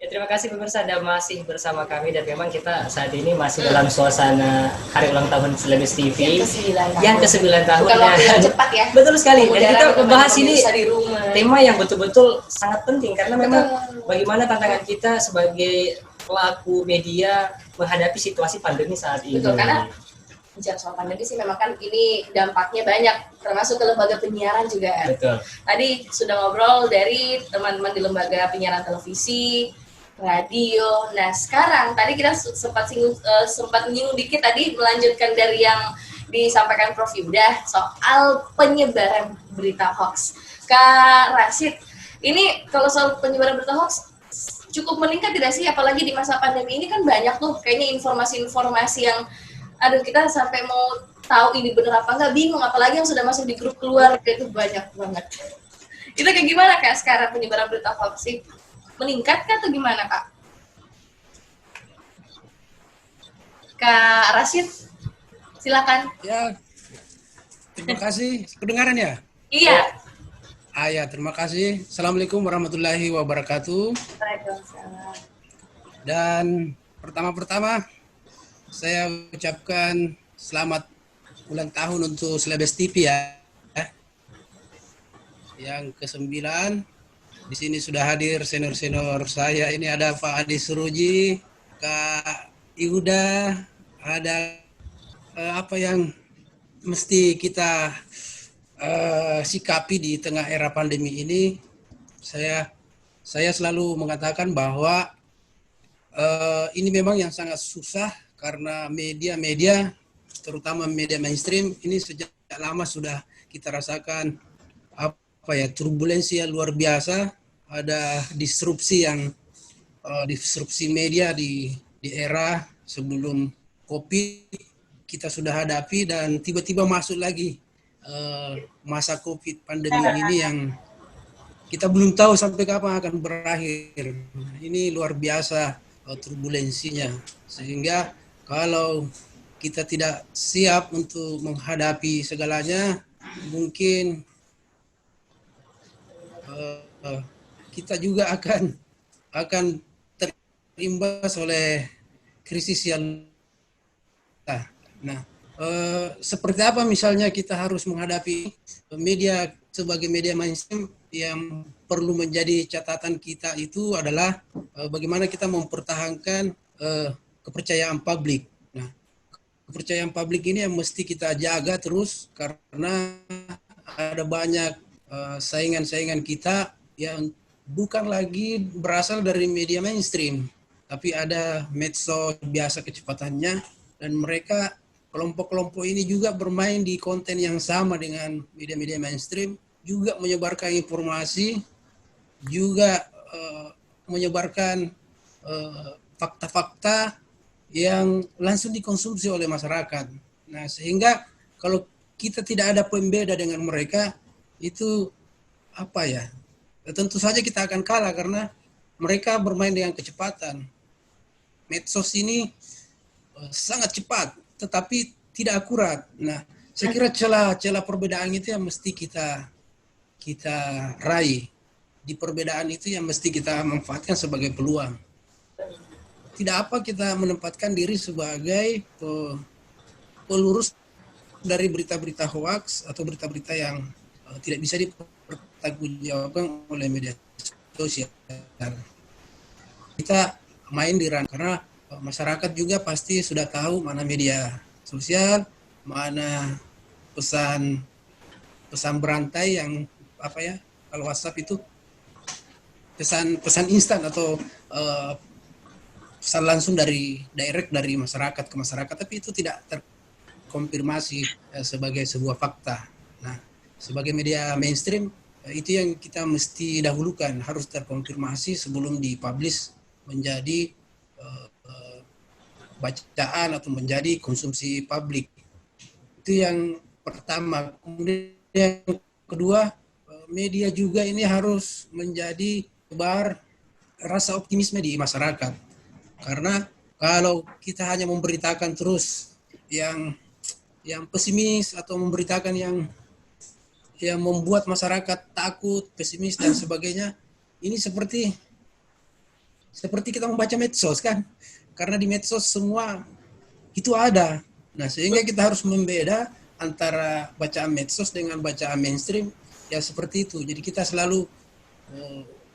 Ya, terima kasih pemirsa Anda masih bersama kami dan memang kita saat ini masih dalam suasana hari ulang tahun Celebes TV yang ke-9 tahun. Bukan waktu yang cepat ya. Betul sekali. Dan kita membahas ini di rumah. tema yang betul-betul sangat penting karena memang bagaimana tantangan kita sebagai pelaku media menghadapi situasi pandemi saat ini. Betul, karena bicara soal pandemi sih memang kan ini dampaknya banyak, termasuk ke lembaga penyiaran juga. Betul. Tadi sudah ngobrol dari teman-teman di lembaga penyiaran televisi, radio. Nah sekarang tadi kita sempat menyinggung dikit tadi, melanjutkan dari yang disampaikan Prof Yuda soal penyebaran berita hoax. Kak Rashid, ini kalau soal penyebaran berita hoax cukup meningkat tidak sih? Apalagi di masa pandemi ini kan banyak tuh kayaknya informasi-informasi yang aduh kita sampai mau tahu ini bener apa enggak bingung, apalagi yang sudah masuk di grup keluarga itu banyak banget. Itu kayak gimana Kak sekarang penyebaran berita hoax sih? Meningkat kah atau gimana Kak? Kak Rashid, silakan. Ya, terima kasih. Kedengaran ya? Iya. Ya, terima kasih. Assalamualaikum warahmatullahi wabarakatuh. Waalaikumsalam. Dan pertama-tama saya ucapkan selamat ulang tahun untuk Celebes TV ya. Yang ke-9. Di sini sudah hadir senior-senior saya. Ini ada Pak Adi Suruji, Kak Iuda, ada apa yang mesti kita sikapi di tengah era pandemi ini. Saya selalu mengatakan bahwa ini memang yang sangat susah karena media-media, terutama media mainstream, ini sejak lama sudah kita rasakan turbulensi yang luar biasa. Ada disrupsi media di era sebelum COVID kita sudah hadapi, dan tiba-tiba masuk lagi masa COVID pandemi ini yang kita belum tahu sampai kapan akan berakhir. Ini luar biasa turbulensinya, sehingga kalau kita tidak siap untuk menghadapi segalanya, mungkin kita juga akan terimbas oleh krisis yang seperti apa misalnya kita harus menghadapi media sebagai media mainstream. Yang perlu menjadi catatan kita itu adalah bagaimana kita mempertahankan kepercayaan publik. Nah, kepercayaan publik ini yang mesti kita jaga terus, karena ada banyak saingan-saingan kita yang bukan lagi berasal dari media mainstream, tapi ada medsos biasa kecepatannya, dan mereka kelompok-kelompok ini juga bermain di konten yang sama dengan media-media mainstream, juga menyebarkan informasi, juga menyebarkan fakta-fakta yang langsung dikonsumsi oleh masyarakat. Nah, sehingga kalau kita tidak ada pembeda dengan mereka, itu tentu saja kita akan kalah karena mereka bermain dengan kecepatan. Medsos ini sangat cepat, tetapi tidak akurat. Nah, saya kira celah perbedaan itu yang mesti kita raih. Di perbedaan itu yang mesti kita manfaatkan sebagai peluang. Tidak apa kita menempatkan diri sebagai pelurus dari berita-berita hoax atau berita-berita yang tidak bisa dipertanggungjawabkan oleh media sosial. Kita main di ranah, karena masyarakat juga pasti sudah tahu mana media sosial, mana pesan berantai yang kalau WhatsApp itu pesan instan atau pesan langsung direct dari masyarakat ke masyarakat, tapi itu tidak terkonfirmasi sebagai sebuah fakta. Nah, sebagai media mainstream itu yang kita mesti dahulukan, harus terkonfirmasi sebelum dipublish menjadi bacaan atau menjadi konsumsi publik. Itu yang pertama. Kemudian yang kedua, media juga ini harus menjadi tebar rasa optimisme di masyarakat. Karena kalau kita hanya memberitakan terus yang pesimis atau memberitakan yang membuat masyarakat takut, pesimis dan sebagainya, ini seperti seperti kita membaca medsos kan, karena di medsos semua itu ada. Nah, sehingga kita harus membeda antara bacaan medsos dengan bacaan mainstream, ya seperti itu. Jadi kita selalu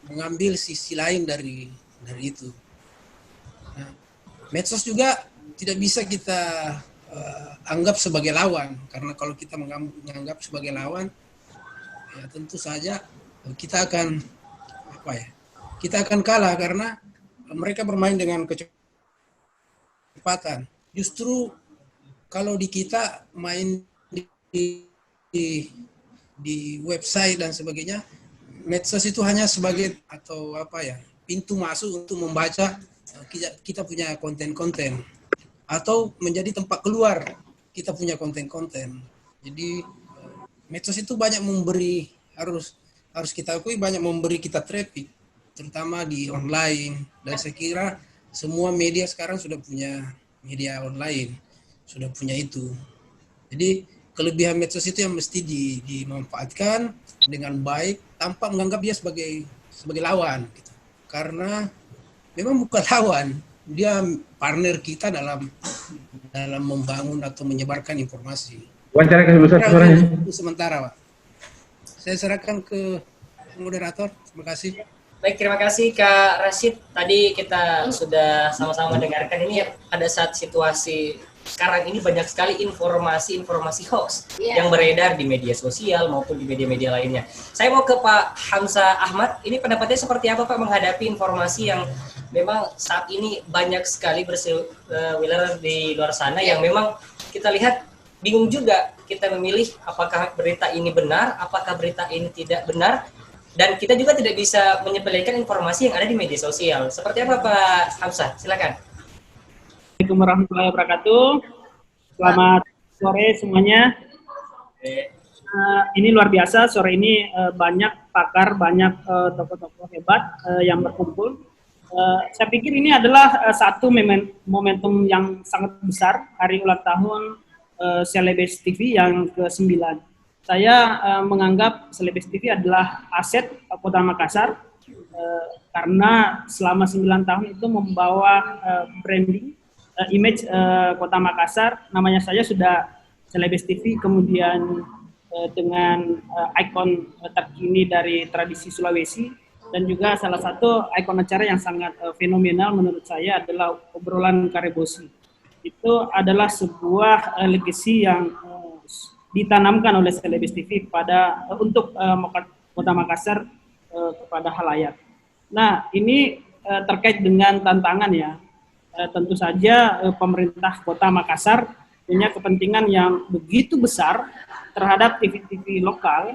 mengambil sisi lain dari itu. Nah, medsos juga tidak bisa kita anggap sebagai lawan, karena kalau kita menganggap sebagai lawan, ya tentu saja kita akan kita akan kalah karena mereka bermain dengan kecepatan. Justru kalau di kita main di website dan sebagainya, medsos itu hanya sebagai pintu masuk untuk membaca kita punya konten-konten, atau menjadi tempat keluar kita punya konten-konten. Jadi medsos itu banyak memberi, harus kita akui, banyak memberi kita traffic, terutama di online. Dan saya kira semua media sekarang sudah punya media online, sudah punya itu. Jadi kelebihan medsos itu yang mesti dimanfaatkan dengan baik tanpa menganggap dia sebagai lawan gitu. Karena memang bukan lawan, dia partner kita dalam membangun atau menyebarkan informasi. Wawancara kasih besar suaranya. Sementara, Pak. Saya serahkan ke moderator. Terima kasih. Baik, terima kasih Kak Rashid. Tadi kita sudah sama-sama mendengarkan ini pada saat situasi sekarang ini banyak sekali informasi hoax yang beredar di media sosial maupun di media-media lainnya. Saya mau ke Pak Hamzah Ahmad. Ini pendapatnya seperti apa Pak menghadapi informasi yang memang saat ini banyak sekali berseliweran di luar sana yang memang kita lihat bingung juga kita memilih apakah berita ini benar, apakah berita ini tidak benar, dan kita juga tidak bisa menyepelekan informasi yang ada di media sosial. Seperti apa Pak Hamzah? Silakan. Assalamualaikum warahmatullahi wabarakatuh. Selamat sore semuanya. Ini luar biasa, sore ini banyak pakar, banyak tokoh-tokoh hebat yang berkumpul. Saya pikir ini adalah satu momentum yang sangat besar, hari ulang tahun Celebes TV yang ke-9. Saya menganggap Celebes TV adalah aset Kota Makassar karena selama 9 tahun itu membawa branding image Kota Makassar. Namanya saja sudah Celebes TV, kemudian dengan ikon terkini dari tradisi Sulawesi, dan juga salah satu ikon acara yang sangat fenomenal menurut saya adalah obrolan Karebosi. Itu adalah sebuah legacy yang ditanamkan oleh Celebes TV untuk Kota Makassar kepada halayak. Nah, ini terkait dengan tantangan ya. Tentu saja pemerintah Kota Makassar punya kepentingan yang begitu besar terhadap TV-TV lokal,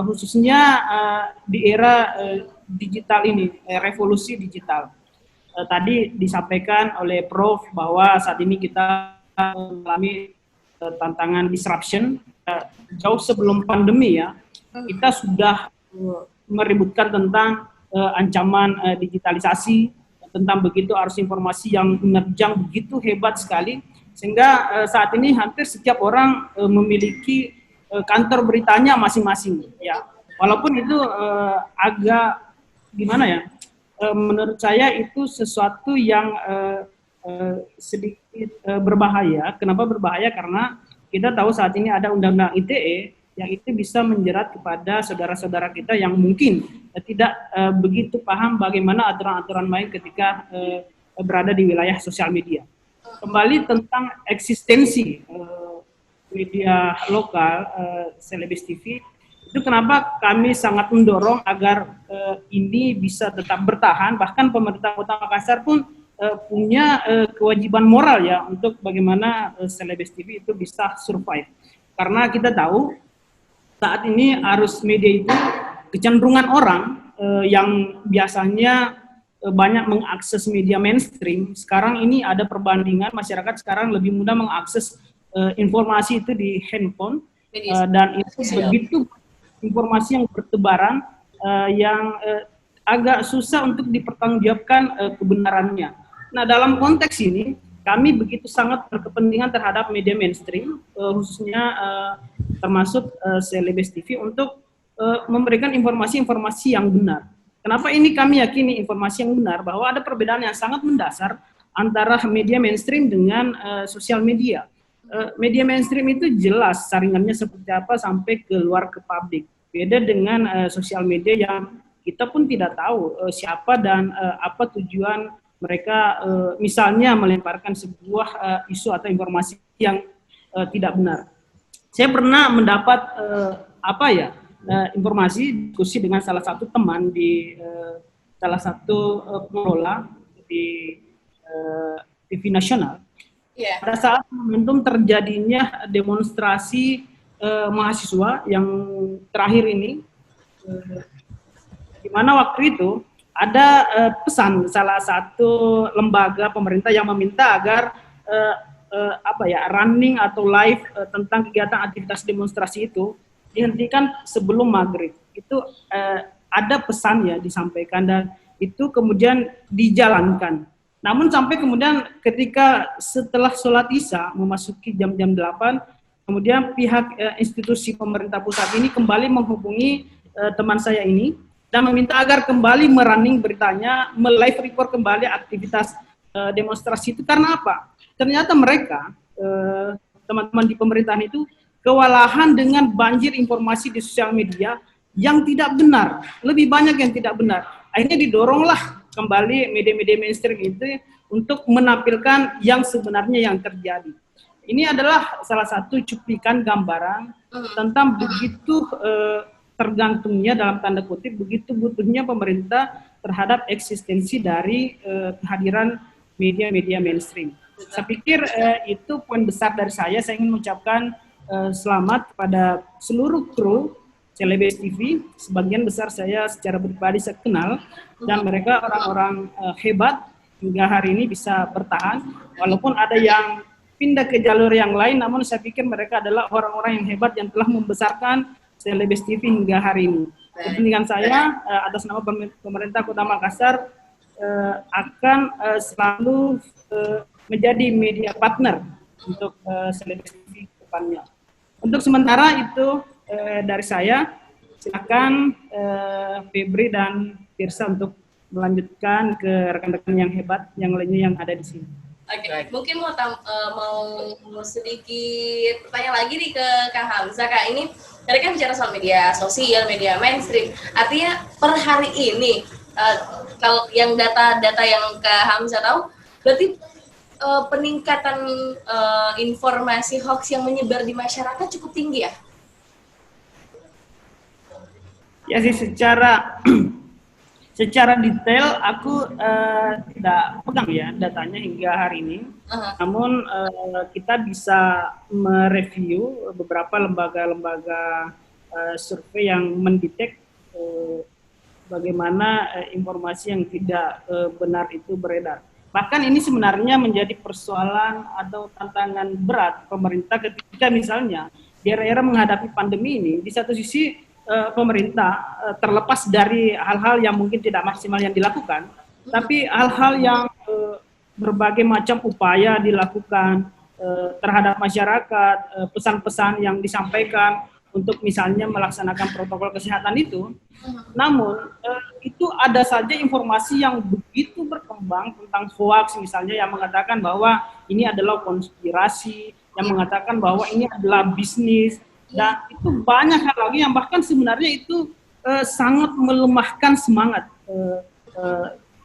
khususnya di era digital ini, revolusi digital. Tadi disampaikan oleh Prof bahwa saat ini kita mengalami tantangan disruption. Jauh sebelum pandemi ya, kita sudah meributkan tentang ancaman digitalisasi, tentang begitu arus informasi yang menerjang begitu hebat sekali, sehingga saat ini hampir setiap orang memiliki kantor beritanya masing-masing ya. Walaupun itu agak gimana ya, menurut saya itu sesuatu yang sedikit berbahaya. Kenapa berbahaya? Karena kita tahu saat ini ada undang-undang ITE yang itu bisa menjerat kepada saudara-saudara kita yang mungkin tidak begitu paham bagaimana aturan-aturan main ketika berada di wilayah sosial media. Kembali tentang eksistensi media lokal, Celebes TV, itu kenapa kami sangat mendorong agar ini bisa tetap bertahan. Bahkan pemerintah Kota Makassar pun punya kewajiban moral ya untuk bagaimana Celebes TV itu bisa survive. Karena kita tahu saat ini arus media itu kecenderungan orang yang biasanya banyak mengakses media mainstream, sekarang ini ada perbandingan, masyarakat sekarang lebih mudah mengakses informasi itu di handphone, dan itu begitu informasi yang bertebaran yang agak susah untuk dipertanggungjawabkan kebenarannya. Nah, dalam konteks ini kami begitu sangat berkepentingan terhadap media mainstream, khususnya termasuk Celebes TV, untuk memberikan informasi-informasi yang benar. Kenapa ini kami yakini informasi yang benar, bahwa ada perbedaan yang sangat mendasar antara media mainstream dengan sosial media. Media mainstream itu jelas saringannya seperti apa sampai keluar ke publik. Beda dengan sosial media yang kita pun tidak tahu siapa dan apa tujuan mereka, misalnya melemparkan sebuah isu atau informasi yang tidak benar. Saya pernah mendapat informasi diskusi dengan salah satu teman di salah satu pengelola di TV nasional. Yeah. Pada saat momentum terjadinya demonstrasi mahasiswa yang terakhir ini, di mana waktu itu ada pesan salah satu lembaga pemerintah yang meminta agar running atau live tentang kegiatan aktivitas demonstrasi itu dihentikan sebelum maghrib. Itu ada pesan ya disampaikan dan itu kemudian dijalankan. Namun sampai kemudian ketika setelah sholat isya memasuki jam-jam 8, kemudian pihak institusi pemerintah pusat ini kembali menghubungi teman saya ini dan meminta agar kembali merunning beritanya, live report kembali aktivitas demonstrasi itu. Karena apa? Ternyata mereka, teman-teman di pemerintahan itu, kewalahan dengan banjir informasi di sosial media yang tidak benar, lebih banyak yang tidak benar. Akhirnya didoronglah kembali media-media mainstream itu untuk menampilkan yang sebenarnya yang terjadi. Ini adalah salah satu cuplikan gambaran tentang begitu tergantungnya dalam tanda kutip, begitu butuhnya pemerintah terhadap eksistensi dari kehadiran media-media mainstream. Saya pikir itu poin besar dari saya. Saya ingin mengucapkan selamat kepada seluruh kru Celebes TV. Sebagian besar saya secara pribadi saya kenal dan mereka orang-orang hebat hingga hari ini bisa bertahan. Walaupun ada yang pindah ke jalur yang lain, namun saya pikir mereka adalah orang-orang yang hebat yang telah membesarkan Celebes TV hingga hari ini. Kepentingan saya atas nama pemerintah Kota Makassar akan selalu menjadi media partner untuk Celebes TV ke depannya. Untuk sementara itu dari saya, silakan Febri dan Tirsa untuk melanjutkan ke rekan-rekan yang hebat yang lainnya yang ada di sini. Oke, mungkin mau sedikit bertanya lagi nih ke Kak Hamzah. Kak, ini tadi kan bicara soal media sosial, media mainstream. Artinya per hari ini, kalau yang data-data yang Kak Hamzah tahu, berarti peningkatan informasi hoax yang menyebar di masyarakat cukup tinggi ya? Ya sih, secara detail aku tidak pegang ya datanya hingga hari ini. Namun kita bisa mereview beberapa lembaga-lembaga survei yang mendetek bagaimana informasi yang tidak benar itu beredar. Bahkan ini sebenarnya menjadi persoalan atau tantangan berat pemerintah ketika misalnya di era-era menghadapi pandemi ini, di satu sisi pemerintah terlepas dari hal-hal yang mungkin tidak maksimal yang dilakukan, tapi hal-hal yang berbagai macam upaya dilakukan terhadap masyarakat, pesan-pesan yang disampaikan untuk misalnya melaksanakan protokol kesehatan itu, namun itu ada saja informasi yang begitu berkembang tentang hoax misalnya yang mengatakan bahwa ini adalah konspirasi, yang mengatakan bahwa ini adalah bisnis, dan itu banyak hal lagi yang bahkan sebenarnya itu sangat melemahkan semangat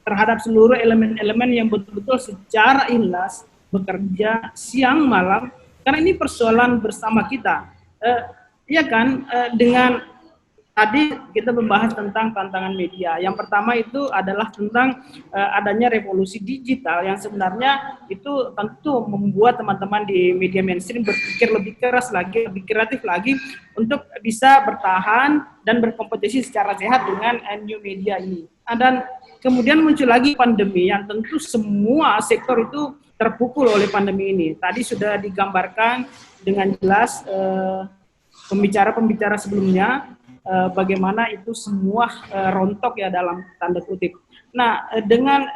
terhadap seluruh elemen-elemen yang betul-betul secara ikhlas bekerja siang malam, karena ini persoalan bersama kita. Ya kan, dengan tadi kita membahas tentang tantangan media. Yang pertama itu adalah tentang adanya revolusi digital yang sebenarnya itu tentu membuat teman-teman di media mainstream berpikir lebih keras lagi, lebih kreatif lagi untuk bisa bertahan dan berkompetisi secara sehat dengan new media ini. Dan kemudian muncul lagi pandemi yang tentu semua sektor itu terpukul oleh pandemi ini. Tadi sudah digambarkan dengan jelas pembicara-pembicara sebelumnya, bagaimana itu semua rontok ya dalam tanda kutip. Nah, dengan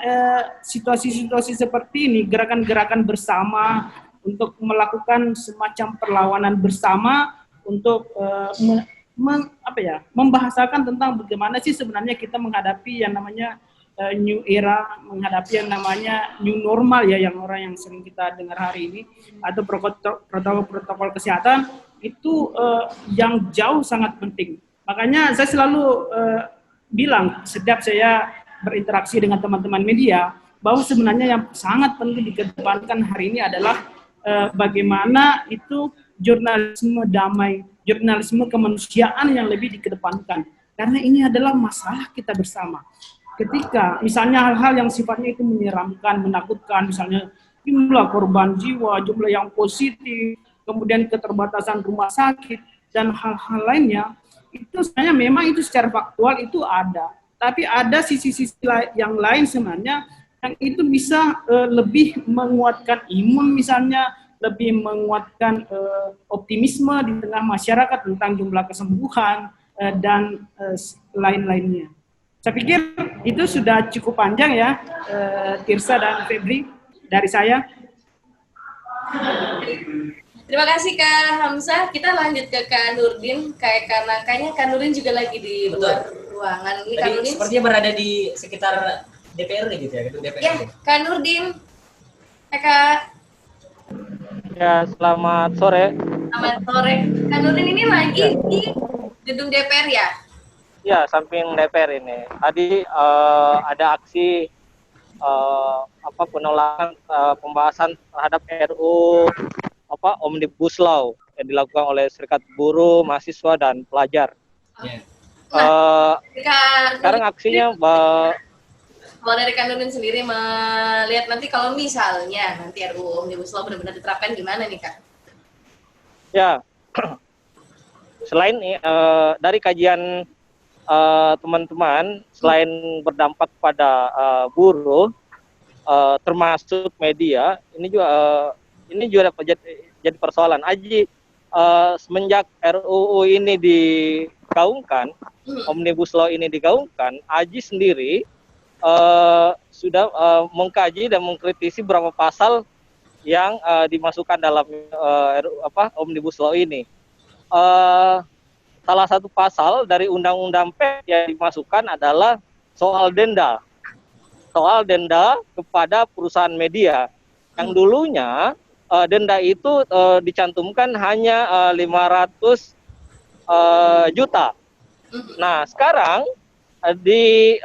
situasi-situasi seperti ini, gerakan-gerakan bersama untuk melakukan semacam perlawanan bersama untuk membahasakan tentang bagaimana sih sebenarnya kita menghadapi yang namanya new era, menghadapi yang namanya new normal ya, yang orang yang sering kita dengar hari ini, atau protokol kesehatan itu yang jauh sangat penting. Makanya saya selalu bilang setiap saya berinteraksi dengan teman-teman media bahwa sebenarnya yang sangat penting dikedepankan hari ini adalah bagaimana itu jurnalisme damai, jurnalisme kemanusiaan yang lebih dikedepankan. Karena ini adalah masalah kita bersama. Ketika misalnya hal-hal yang sifatnya itu menyeramkan, menakutkan, misalnya jumlah korban jiwa, jumlah yang positif, kemudian keterbatasan rumah sakit, dan hal-hal lainnya, itu sebenarnya memang itu secara faktual itu ada. Tapi ada sisi-sisi yang lain sebenarnya yang itu bisa lebih menguatkan imun misalnya, lebih menguatkan optimisme di tengah masyarakat tentang jumlah kesembuhan dan lain-lainnya. Saya pikir itu sudah cukup panjang ya, Tirsa dan Febri dari saya. Terima kasih Kak Hamzah. Kita lanjut ke Kak Nurdin. Karena kayaknya Kak Nurdin juga lagi di luar ruangan. Ini Kak Nurdin sepertinya berada di sekitar DPRD gitu ya, gedung DPRD. Ya, Kak Nurdin. Kak. Ya, selamat sore. Selamat sore. Kak Nurdin ini lagi di gedung DPR ya? Ya, samping DPR ini. Tadi ada aksi penolakan pembahasan terhadap RUU Omnibus Law yang dilakukan oleh Serikat Buruh, Mahasiswa dan Pelajar. Sekarang aksinya kalau dari Kak Nurdin sendiri melihat nanti kalau misalnya nanti RUU Omnibus Law benar-benar diterapkan gimana nih Kak? Ya, selain dari kajian teman-teman, selain berdampak pada buruh, termasuk media, ini juga jadi persoalan. Aji semenjak RUU ini digaungkan, Omnibus Law ini digaungkan, Aji sendiri sudah mengkaji dan mengkritisi beberapa pasal yang dimasukkan dalam Omnibus Law ini. Salah satu pasal dari Undang-Undang PET yang dimasukkan adalah soal denda kepada perusahaan media. Yang dulunya denda itu dicantumkan hanya 500 juta. Nah, sekarang di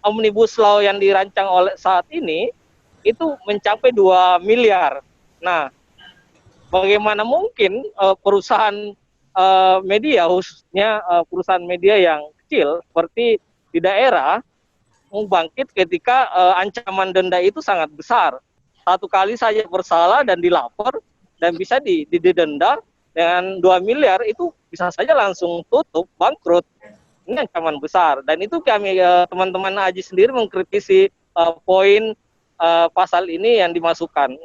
Omnibus Law yang dirancang oleh saat ini itu mencapai 2 miliar. Nah, bagaimana mungkin perusahaan media, khususnya perusahaan media yang kecil seperti di daerah, mau bangkit ketika ancaman denda itu sangat besar. Satu kali saja bersalah dan dilapor dan bisa didenda dengan 2 miliar, itu bisa saja langsung tutup, bangkrut. Ini ancaman besar. Dan itu kami teman-teman Aji sendiri mengkritisi poin pasal ini yang dimasukkan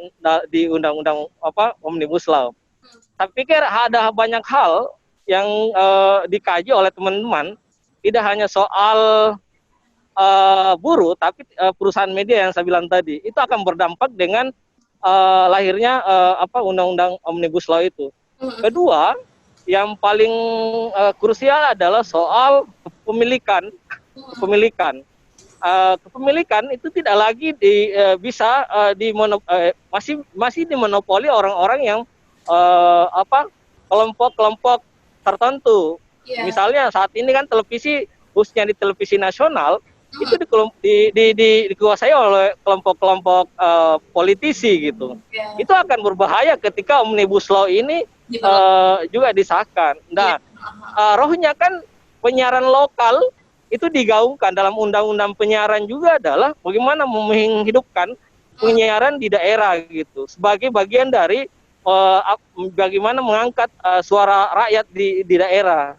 di Undang-Undang Omnibus Law. Saya pikir ada banyak hal yang dikaji oleh teman-teman, tidak hanya soal buruh, tapi perusahaan media yang saya bilang tadi, itu akan berdampak dengan lahirnya Undang-Undang Omnibus Law itu. Kedua, yang paling krusial adalah soal kepemilikan. Kepemilikan itu tidak lagi masih dimonopoli orang-orang yang kelompok-kelompok tertentu. Misalnya saat ini kan televisi, khususnya di televisi nasional, itu dikuasai oleh kelompok-kelompok politisi gitu. Itu akan berbahaya ketika Omnibus Law ini juga disahkan. Nah, rohnya kan penyiaran lokal itu digaungkan dalam undang-undang penyiaran juga adalah bagaimana menghidupkan penyiaran di daerah gitu, sebagai bagian dari bagaimana mengangkat suara rakyat di daerah.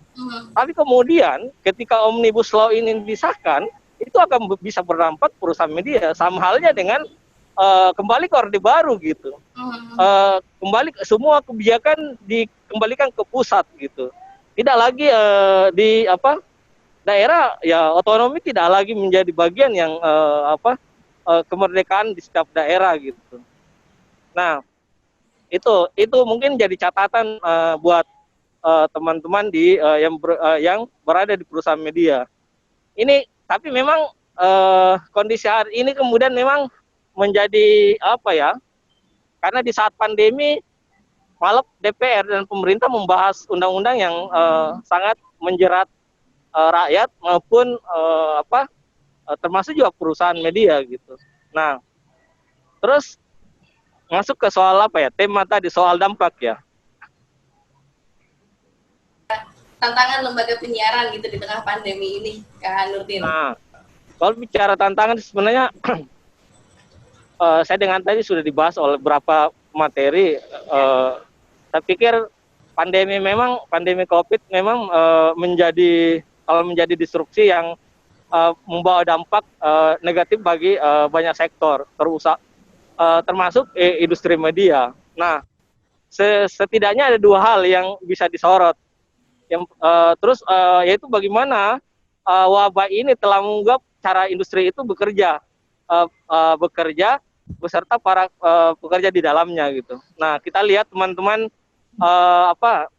Tapi kemudian ketika Omnibus Law ini disahkan, itu akan bisa berdampak perusahaan media, sama halnya dengan kembali ke Orde Baru gitu. Kembali semua kebijakan dikembalikan ke pusat gitu. Tidak lagi daerah ya otonomi tidak lagi menjadi bagian yang kemerdekaan di setiap daerah gitu. Nah, itu mungkin jadi catatan buat teman-teman di yang berada di perusahaan media. Ini tapi memang kondisi hari ini kemudian memang menjadi apa ya? Karena di saat pandemi malah DPR dan pemerintah membahas undang-undang yang sangat menjerat rakyat maupun termasuk juga perusahaan media gitu. Nah, terus masuk ke soal apa ya? Tema tadi soal dampak ya. Tantangan lembaga penyiaran gitu di tengah pandemi ini, Kak Nurdin. Nah, kalau bicara tantangan sebenarnya saya dengan tadi sudah dibahas oleh beberapa materi. Saya pikir pandemi COVID memang menjadi disrupsi yang membawa dampak negatif bagi banyak sektor termasuk industri media. Nah, setidaknya ada dua hal yang bisa disorot. Yaitu bagaimana wabah ini telah mengubah cara industri itu bekerja beserta para pekerja di dalamnya gitu. Nah, kita lihat teman-teman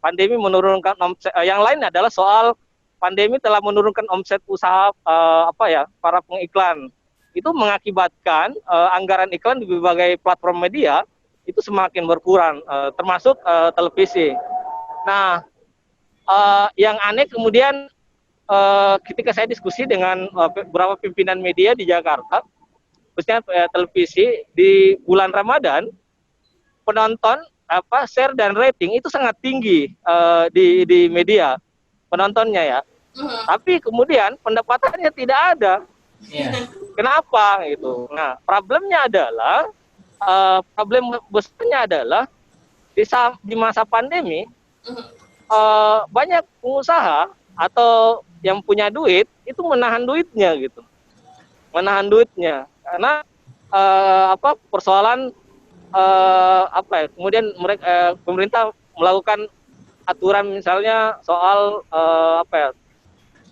pandemi menurunkan omset. Yang lain adalah soal pandemi telah menurunkan omset usaha para pengiklan. Itu mengakibatkan anggaran iklan di berbagai platform media itu semakin berkurang, termasuk televisi. Nah, yang aneh kemudian ketika saya diskusi dengan beberapa pimpinan media di Jakarta, khususnya televisi, di bulan Ramadan, penonton share dan rating itu sangat tinggi di media penontonnya ya. Tapi kemudian pendapatannya tidak ada. Kenapa gitu? Nah, problem besarnya adalah di masa pandemi banyak pengusaha atau yang punya duit itu menahan duitnya gitu. Karena persoalan kemudian mereka pemerintah melakukan aturan misalnya soal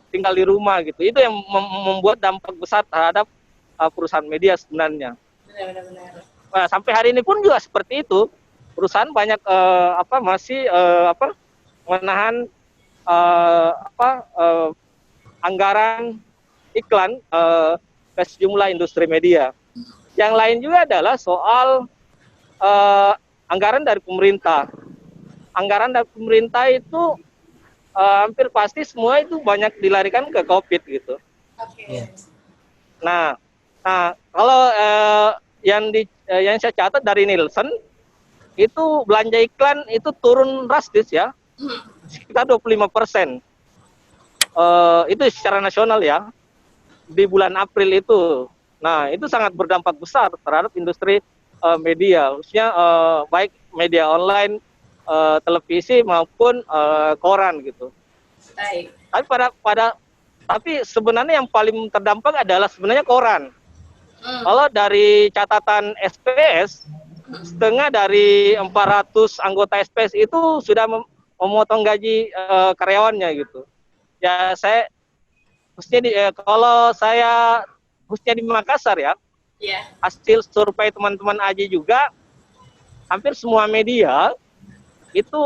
tinggal di rumah gitu. Itu yang membuat dampak besar terhadap perusahaan media sebenarnya. Benar. Nah, sampai hari ini pun juga seperti itu. Perusahaan banyak masih menahan anggaran iklan ke sejumlah industri media. Yang lain juga adalah soal anggaran dari pemerintah. Anggaran dari pemerintah itu hampir pasti semua itu banyak dilarikan ke COVID gitu. Nah, kalau yang saya catat dari Nielsen itu belanja iklan itu turun drastis ya, sekitar 25%. Itu secara nasional ya, di bulan April itu. Nah, itu sangat berdampak besar terhadap industri media, khususnya baik media online, televisi maupun koran gitu. Tapi sebenarnya yang paling terdampak adalah sebenarnya koran. Kalau dari catatan SPS, setengah dari 400 anggota SPS itu sudah memotong gaji karyawannya gitu. Ya kalau saya khususnya di Makassar ya, hasil survei teman-teman AJI juga, hampir semua media itu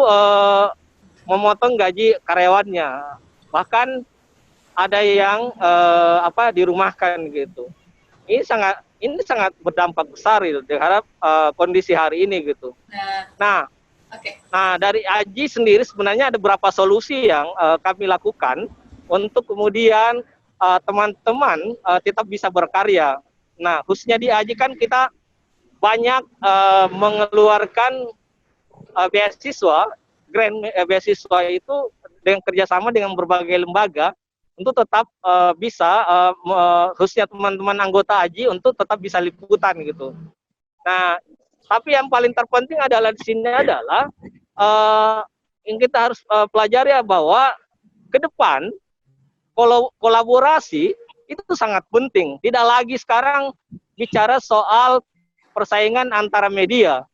memotong gaji karyawannya, bahkan ada yang dirumahkan gitu. Ini sangat berdampak besar gitu terhadap kondisi hari ini gitu. Nah, dari AJI sendiri sebenarnya ada beberapa solusi yang kami lakukan untuk kemudian teman-teman tetap bisa berkarya. Nah, khususnya di AJI kan kita banyak mengeluarkan beasiswa, grant beasiswa itu dengan kerjasama dengan berbagai lembaga untuk tetap bisa khususnya teman-teman anggota AJI untuk tetap bisa liputan gitu. Nah, tapi yang paling terpenting adalah di sini adalah yang kita harus pelajari bahwa ke depan kolaborasi itu sangat penting. Tidak lagi sekarang bicara soal persaingan antara media.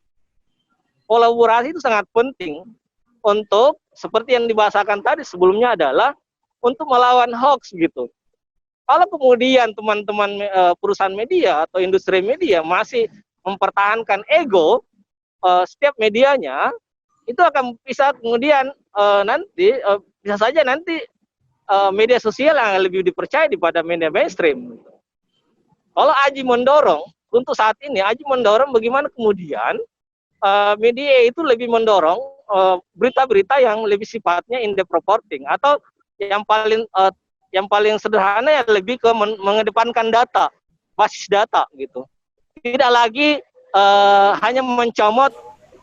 Kolaborasi itu sangat penting untuk seperti yang dibahasakan tadi sebelumnya adalah untuk melawan hoax gitu. Kalau kemudian teman-teman perusahaan media atau industri media masih mempertahankan ego setiap medianya, itu akan bisa kemudian nanti bisa saja nanti media sosial yang lebih dipercaya daripada media mainstream. Kalau Aji mendorong, untuk saat ini Aji mendorong bagaimana kemudian media itu lebih mendorong berita-berita yang lebih sifatnya in depth reporting, atau yang paling sederhana ya lebih ke mengedepankan data, basis data gitu. Tidak lagi hanya mencomot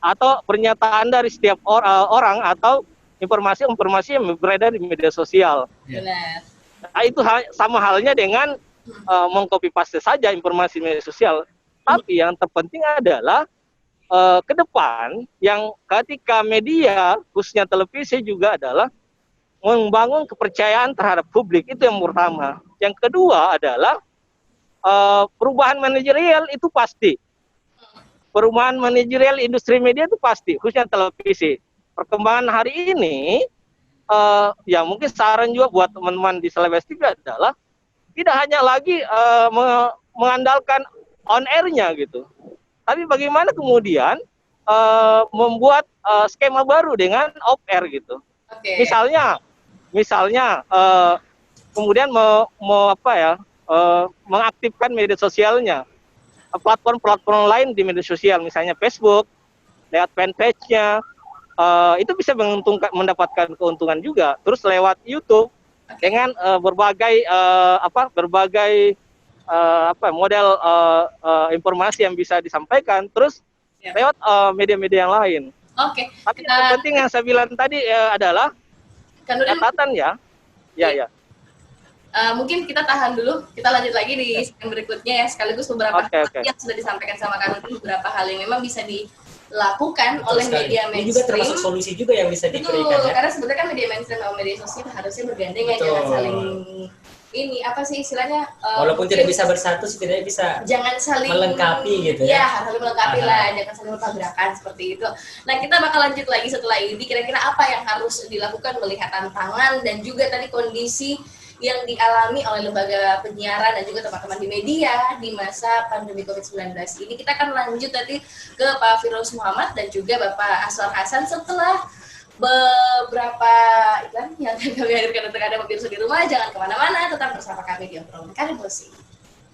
atau pernyataan dari setiap orang atau informasi-informasi yang beredar di media sosial. Benar. Nah, itu sama halnya dengan mengcopy paste saja informasi media sosial. Tapi yang terpenting adalah ke depan yang ketika media, khususnya televisi juga adalah membangun kepercayaan terhadap publik, itu yang pertama. Yang kedua adalah perubahan manajerial itu pasti. Perubahan manajerial industri media itu pasti, khususnya televisi. Perkembangan hari ini, ya mungkin saran juga buat teman-teman di Celebes TV adalah tidak hanya lagi mengandalkan on air-nya gitu, tapi bagaimana kemudian membuat skema baru dengan off air gitu. Okay. Misalnya kemudian mengaktifkan media sosialnya, platform-platform lain di media sosial, misalnya Facebook, lewat fanpage-nya, itu bisa mendapatkan keuntungan juga. Terus lewat YouTube dengan berbagai model informasi yang bisa disampaikan. Terus lewat media-media yang lain. Oke. Tapi yang penting yang saya bilang tadi adalah catatan ya. Ya. Mungkin kita tahan dulu, kita lanjut lagi di segmen berikutnya ya, sekaligus beberapa hal yang sudah disampaikan sama Kanudin, beberapa hal yang memang bisa dilakukan oleh media mainstream. Ini juga termasuk solusi juga yang bisa diberikan ya. Karena sebetulnya kan media mainstream sama media sosial harusnya bergandengan, jangan saling ini apa sih istilahnya, walaupun tidak bisa bersatu, setidaknya bisa jangan saling melengkapi gitu ya. Ya, harus saling melengkapi lah, jangan saling bertabrakan seperti itu. Nah, kita bakal lanjut lagi setelah ini, kira-kira apa yang harus dilakukan melihat tantangan dan juga tadi kondisi yang dialami oleh lembaga penyiaran dan juga teman-teman di media di masa pandemi COVID-19 ini. Kita akan lanjut tadi ke Pak Firdaus Muhammad dan juga Bapak Aswar Hasan setelah beberapa iklan yang kami hadirkan untuk Anda pemirsa di rumah. Jangan kemana-mana, tetap bersama kami di obrolan Karim Musik.